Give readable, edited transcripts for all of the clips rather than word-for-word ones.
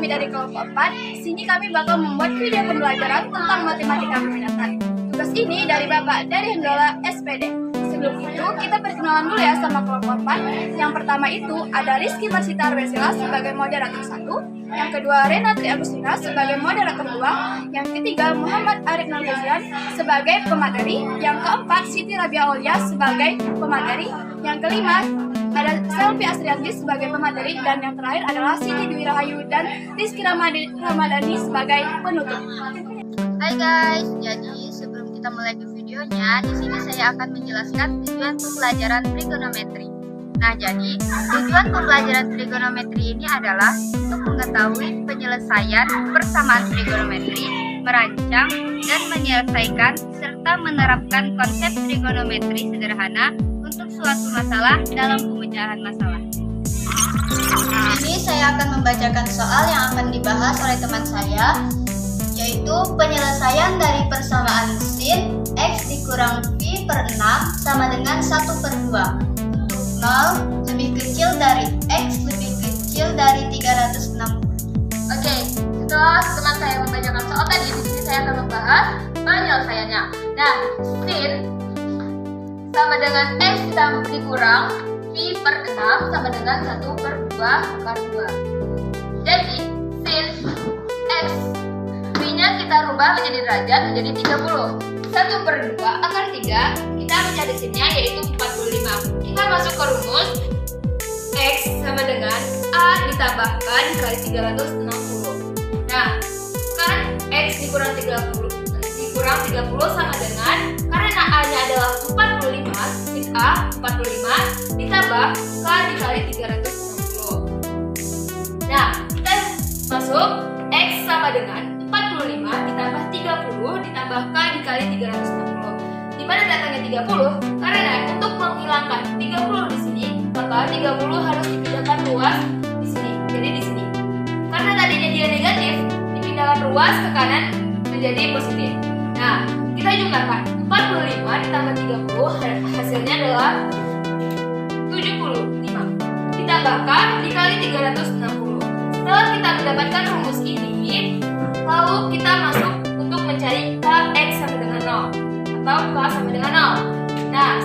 kami dari kelompok 4. Di sini kami bakal membuat video pembelajaran tentang matematika peminatan. Tugas ini dari Bapak dari Hendola SPD. Sebelum itu, kita perkenalan dulu ya sama kelompok 4. Yang pertama itu ada Rizky Marsita Arbesila sebagai moderator 1. Yang kedua, Renatri Agustina sebagai moderator 2. Yang ketiga, Muhammad Arif Nurgazian sebagai pemateri. Yang keempat, Siti Rabia Aulia sebagai pemateri. Yang kelima, ada Selvi Asrianti sebagai pemateri. Dan yang terakhir adalah Siti Dwi Rahayu dan Rizky Ramadhani sebagai penutup. Hai guys, jadi sebelum kita mulai ke videonya, di sini saya akan menjelaskan tujuan pembelajaran trigonometri. Nah, jadi tujuan pembelajaran trigonometri ini adalah untuk mengetahui penyelesaian persamaan trigonometri, merancang dan menyelesaikan serta menerapkan konsep trigonometri sederhana untuk suatu masalah dalam pemecahan masalah. Ini saya akan membacakan soal yang akan dibahas oleh teman saya, yaitu penyelesaian dari persamaan sin x dikurang v per 6 sama dengan 1/2. 0 lebih kecil dari x lebih kecil dari 360. Oke, setelah teman saya membacakan soal tadi, di sini saya akan membahas penyelesaiannya. Nah, sin sama dengan x dikurang v per 6 sama dengan 1/2 Jadi, sin x v-nya kita rubah menjadi derajat menjadi 30. 1/2 akar 3, kita mencari sin-nya yaitu 45. Kita masuk ke rumus x sama dengan a ditambahkan dikali 360. Nah, sekarang x dikurang 30 sama dengan, karena a-nya adalah 45, sin a 45 ditambah k dikali 360. Nah, kita masuk x sama dengan 45 ditambah 30 ditambah k dikali 360. Di mana datangnya 30? Karena untuk menghilangkan 30 di sini, maka 30 harus dipindahkan ruas di sini. Jadi di sini. Karena tadinya dia negatif, dipindahkan ruas ke kanan menjadi positif. Nah, kita jumlahkan 45 ditambah 30, hasilnya adalah 75. Ditambahkan dikali 360. Setelah kita mendapatkan rumus ini, lalu kita masuk untuk mencari x sama dengan 0 atau k sama dengan 0. Nah,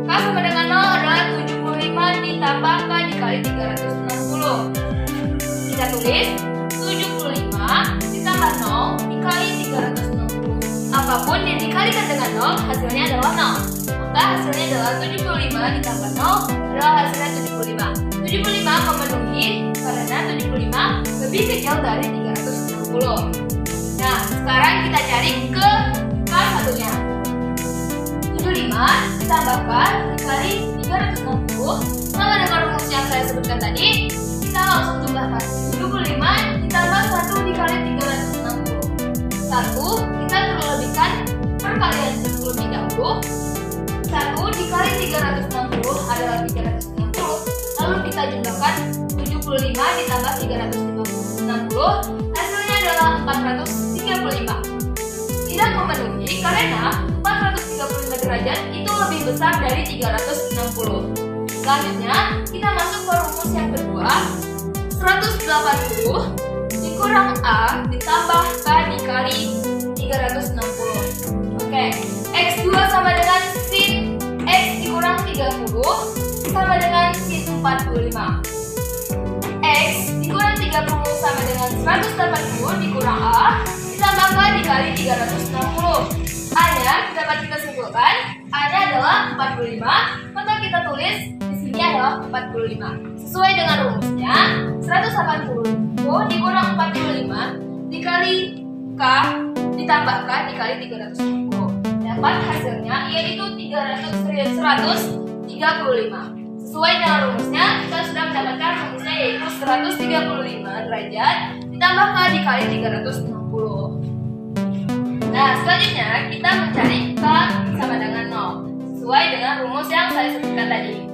k sama dengan 0 adalah 75 ditambah k dikali 360. Kita tulis 75 ditambah 0 dikali 360. Apapun yang dikalikan dengan 0 hasilnya adalah 0. Maka hasilnya adalah 75 ditambah 0 adalah hasilnya 75. 75 memenuhi karena 75 lebih kecil dari 360. Nah, sekarang kita cari ke K1-nya. 75 ditambahkan dikali 360 sama dengan rumus yang saya sebutkan tadi. Kita langsung jumlahkan 75 ditambah 1 dikali 360. 1 kita perlu lebihkan perkalian terlebih dahulu. 1 dikali 360 adalah 360. Lalu kita jumlahkan 75 ditambah 360, hasilnya adalah 435. Tidak memenuhi karena 435 derajat itu lebih besar dari 360. Selanjutnya, kita masuk ke rumus yang kedua. 180 dikurang a ditambah k dikali 360. Oke, x2 sama dengan sin x dikurang 30 sama dengan sin 45. X dikurang 30 sama dengan 180 dikurang a ditambah k dikali 360. A-nya dapat kita simpulkan, A-nya adalah 45, maka kita tulis di sini adalah 45. Sesuai dengan rumusnya, 180 dikurang 45 dikali k ditambah k dikali 360. Dapat hasilnya yaitu 135. Sesuai dengan rumusnya, kita sudah mendapatkan rumusnya yaitu 135 derajat ditambah k dikali 360. Nah, selanjutnya kita mencari k sama dengan 0 sesuai dengan rumus yang saya sebutkan tadi.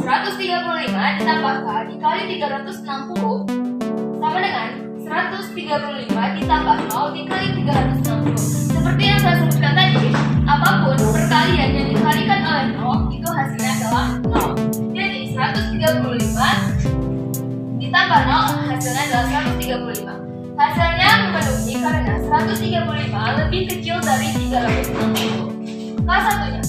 135 ditambah k dikali 360 sama dengan 135 ditambah 0 dikali 360. Seperti yang saya sebutkan tadi, apapun perkalian yang dikalikan oleh 0 itu hasilnya adalah 0. Jadi 135 ditambah 0 hasilnya adalah adalah 135. Hasilnya memenuhi karena 135 lebih kecil dari 360. Kelas satunya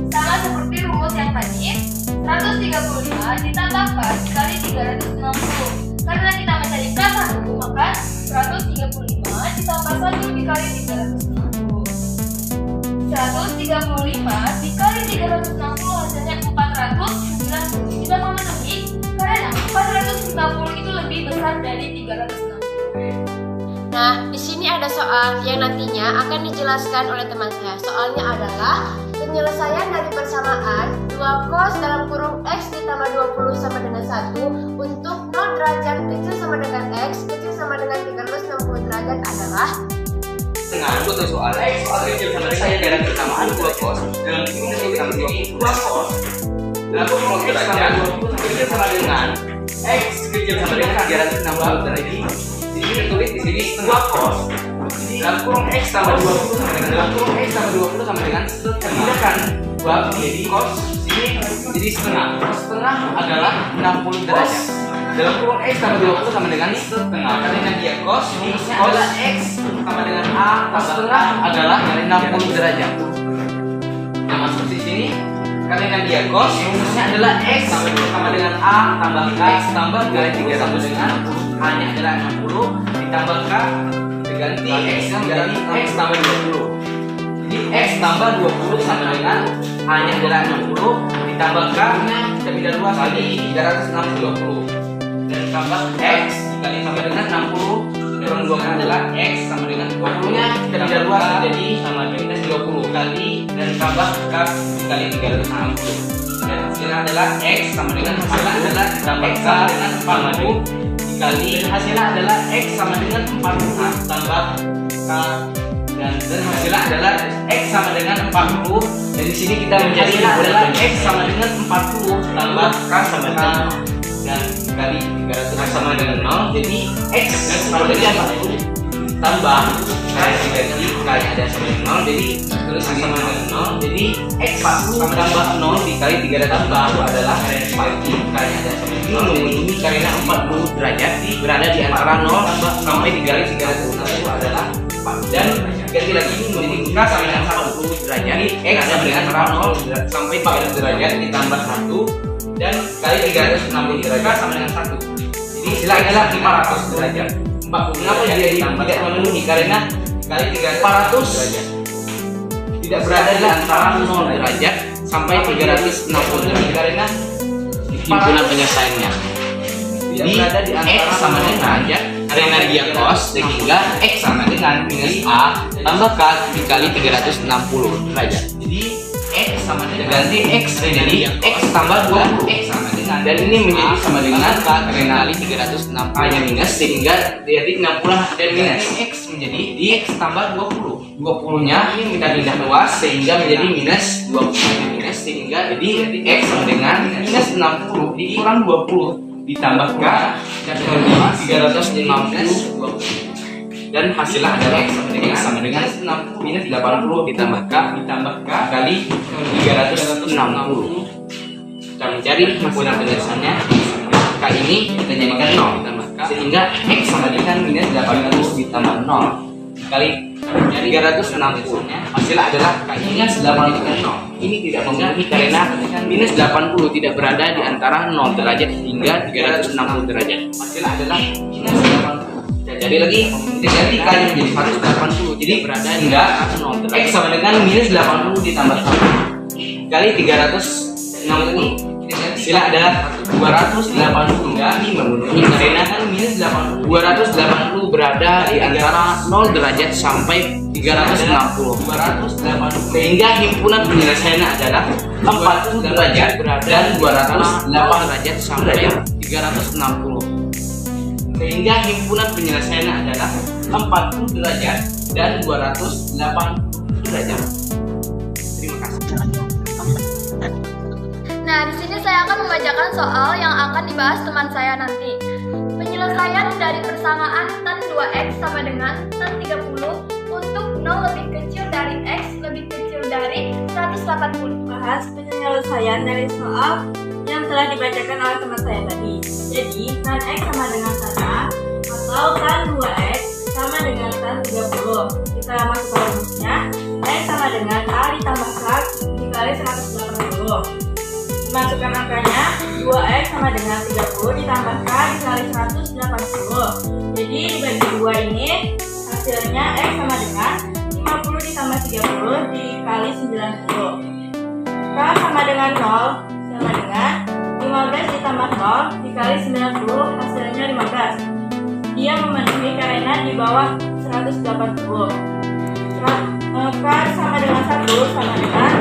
sama seperti rumus yang tadi, 135 ditambahkan dikali 360. Karena kita mencari kelas 1, maka 135 ditambah 1 dikali 360. 135 dikali 360 hasilnya 490. Tidak memenuhi karena 450 itu lebih besar dari 360. Nah, di sini ada soal yang nantinya akan dijelaskan oleh teman saya. Soalnya adalah penyelesaian dari persamaan 2 cos dalam kurung X ditambah 20 sama dengan 1 untuk 0 derajat kecil sama dengan X kecil sama dengan 360 derajat adalah dengan suatu soal kecil sama dengan saya dalam persamaan 2 cos dalam kurung X ditambah 20 2 cos dalam kurung X ditambah 20 kecil sama dengan X kecil sama dengan 360 derajat. Jadi ditulis di sini 2 cos dalam kurung X tambah 20 sama dengan dalam kurung X tambah 20 sama dengan setengah kan 2 menjadi cos sini jadi setengah. Setengah adalah 60 derajat. Dalam kurung X tambah 20 sama dengan setengah. Karena dia cos adalah X sama dengan A setengah adalah 60 derajat. Yang masuk di sini karena dia cos rumusnya adalah X sama dengan A tambah X tambah kali 3 sama dengan A-nya adalah 60 ditambah K diganti X diganti X tambah 20. Jadi X tambah 20 sama dengan A-nya adalah 60 ditambah K nya kita pindah 2 kali 360 dan tambah X dikali sama dengan 60 kurang 20 adalah X sama dengan 20 nya kita pindah 2 jadi sama dengan 20 kali dan tambah K dikali 360 dan hasilnya adalah X sama dengan hasilnya adalah ditambah K dengan 40 dikali hasilnya adalah X sama dengan 40 tambah K dan hasilnya adalah X sama dengan 40 dan di sini kita mencari adalah X sama dengan 40 tambah K sama dengan dan dikali 300 sama dengan 0 jadi X sama dengan 40 tambah diganti kali ada sama dengan 0 jadi terus sama dengan 0 jadi X tambah 0 dikali 300 adalah 40 kali ada sama dengan 0 ini karena 40 derajat berada di antara 0 sampai dikali 360 adalah 4 dan ganti lagi ini menjadi K sama dengan 40 derajat X sama dengan antara 0 sampai 300 derajat ditambah 1 dan kali 360 derajat sama dengan 1 jadi hasilnya adalah 500 derajat 40 kenapa dia tidak memenuhi karena kali 400 derajat tidak berada di antara 0 derajat sampai 360 derajat karena himpunan penyelesaiannya tidak berada di antara X sama dengan derajat karena dia cos sehingga X sama dengan minus A tambah K dikali 360 derajat jadi X sama dengan ganti X jadi X tambah 20 X sama dengan dan ini menjadi sama dengan K kali 360 nya minus sehingga jadi 60 dan minus X menjadi di X tambah 20 nya ini kita pindah luas sehingga menjadi minus 20 minus sehingga jadi X sama dengan minus 60 dikurang 20 ditambah K dan 360 dan hasilnya adalah X sama dengan minus 80 ditambah K kali 360 kita mencari himpunan penyelesaiannya K ini kita jadikan 0 ditambah K sehingga X sama dengan minus 80 ditambah 0 kali 360 nya hasilnya adalah K nya 80 ini tidak memenuhi karena minus 80 tidak berada di antara 0 derajat hingga 360 derajat hasilnya adalah minus 80 jadi lagi kita ganti K nya menjadi 180 jadi berada hingga 0 derajat X sama dengan minus 80 ditambah 1 kali 360 hasilnya adalah 280 ini memenuhi karena kan minus 80 280 berada di antara 0 derajat sampai 360 sehingga himpunan penyelesaiannya adalah 40 derajat dan 208 derajat sampai 360 sehingga himpunan penyelesaiannya adalah 40 derajat dan 208 derajat. Terima kasih. Nah, di sini saya akan membacakan soal yang akan dibahas teman saya nanti. Penyelesaian dari persamaan tan 2x sama dengan tan 30 untuk 0 lebih kecil dari x lebih kecil dari 180. Bahas penyelesaian dari soal yang telah dibacakan oleh teman saya tadi. Jadi, tan X sama dengan tan A atau tan 2X sama dengan tan 30. Kita masukkan rumusnya. X sama dengan A ditambah K dikali 180. Masukkan angkanya. 2X sama dengan 30 ditambah K dikali 180. Jadi, dibagi 2 ini hasilnya X sama dengan 50 ditambah 30 dikali 90. K sama dengan 0 sama dengan 15 ditambah 0 dikali 90 hasilnya 15. Dia memenuhi karena di bawah 180. K sama dengan 1 sama dengan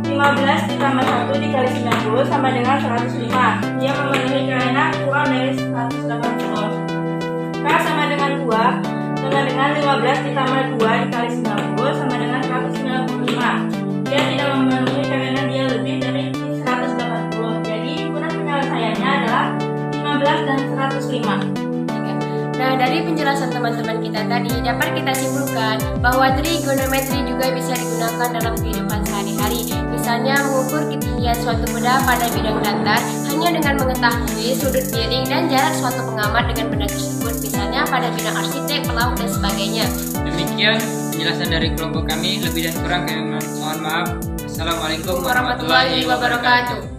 15 ditambah 1 dikali 90 sama dengan 105. Dia memenuhi karena kurang dari 180. K sama dengan 2 sama dengan 15 ditambah 2 dikali 90 sama dengan 195. Dia tidak memenuhi karena dia lebih dari 180. Jadi ukuran penyelesaiannya adalah 15 dan 105. Nah, dari penjelasan teman-teman kita tadi dapat kita simpulkan bahwa trigonometri juga bisa digunakan dalam kehidupan sehari-hari. Misalnya mengukur ketinggian suatu benda pada bidang datar hanya dengan mengetahui sudut miring dan jarak suatu pengamat dengan benda tersebut, misalnya pada bidang arsitek, pelaut dan sebagainya. Demikian penjelasan dari kelompok kami, lebih dan kurang kami mohon maaf. Assalamualaikum Warahmatullahi wabarakatuh.